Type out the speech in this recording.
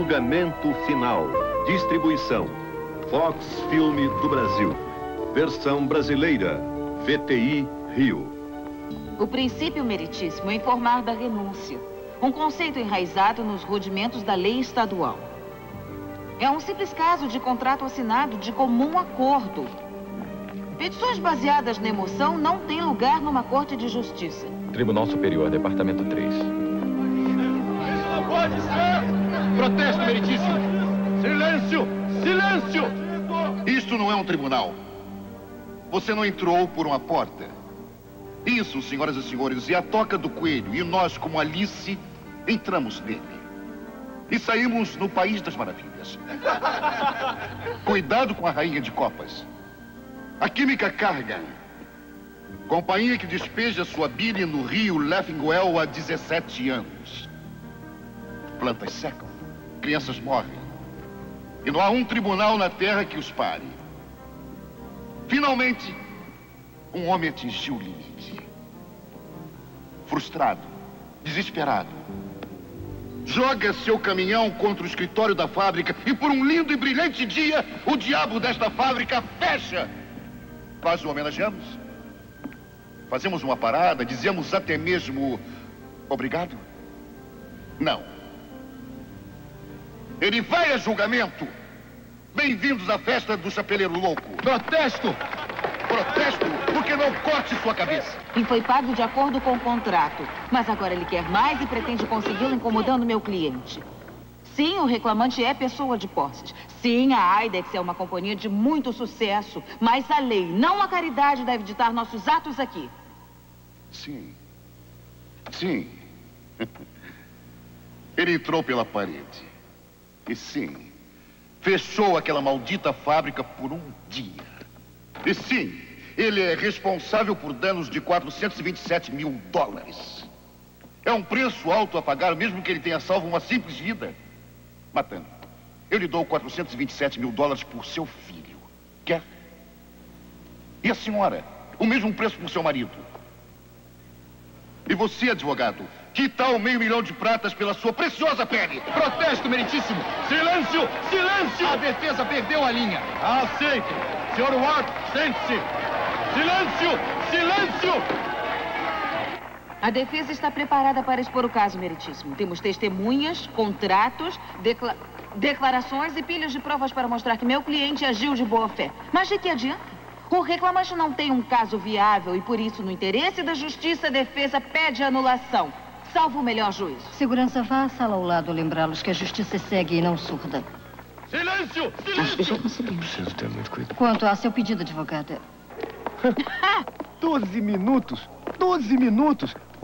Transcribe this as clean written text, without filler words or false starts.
Julgamento final. Distribuição. Fox Filme do Brasil. Versão brasileira. VTI Rio. O princípio meritíssimo é informar da renúncia. Um conceito enraizado nos rudimentos da lei estadual. É um simples caso de contrato assinado de comum acordo. Petições baseadas na emoção não têm lugar numa corte de justiça. Tribunal Superior, Departamento 3. Isso não pode ser! Protesto, meritíssimo! Silêncio! Silêncio! Isto não é um tribunal. Você não entrou por uma porta. Isso, senhoras e senhores, é a toca do coelho. E nós, como Alice, entramos nele. E saímos no País das Maravilhas. Cuidado com a rainha de copas. A Química Cargan. Companhia que despeja sua bile no rio Laughing Well há 17 anos. Plantas secam, crianças morrem. E não há um tribunal na Terra que os pare. Finalmente, um homem atingiu o limite. Frustrado, desesperado. Joga seu caminhão contra o escritório da fábrica e por um lindo e brilhante dia, o diabo desta fábrica fecha. Nós o homenageamos. Fazemos uma parada, dizemos até mesmo obrigado? Não. Ele vai a julgamento. Bem-vindos à festa do Chapeleiro Louco. Protesto! Protesto porque não corte sua cabeça. E foi pago de acordo com o contrato. Mas agora ele quer mais e pretende consegui-lo incomodando meu cliente. Sim, o reclamante é pessoa de posses. Sim, a IDEX é uma companhia de muito sucesso. Mas a lei, não a caridade, deve ditar nossos atos aqui. Sim. Sim. Ele entrou pela parede. E sim, fechou aquela maldita fábrica por um dia. E sim, ele é responsável por danos de 427 mil dólares. É um preço alto a pagar, mesmo que ele tenha salvo uma simples vida. Matando, eu lhe dou 427 mil dólares por seu filho. Quer? E a senhora? O mesmo preço por seu marido. E você, advogado? Que tal $500 mil de pratas pela sua preciosa pele? Protesto, meritíssimo! Silêncio! Silêncio! A defesa perdeu a linha. Aceito. Senhor Ward, sente-se. Silêncio! Silêncio! A defesa está preparada para expor o caso, meritíssimo. Temos testemunhas, contratos, declarações e pilhas de provas para mostrar que meu cliente agiu de boa fé. Mas de que adianta? O reclamante não tem um caso viável e, por isso, no interesse da justiça, a defesa pede anulação. Salvo o melhor juízo. Segurança, vá à sala ao lado lembrá-los que a justiça é cega e não surda. Silêncio! Acho que já Silêncio! conseguimos. Preciso ter muito cuidado. Quanto a seu pedido, advogada? 12 minutos! 12 minutos!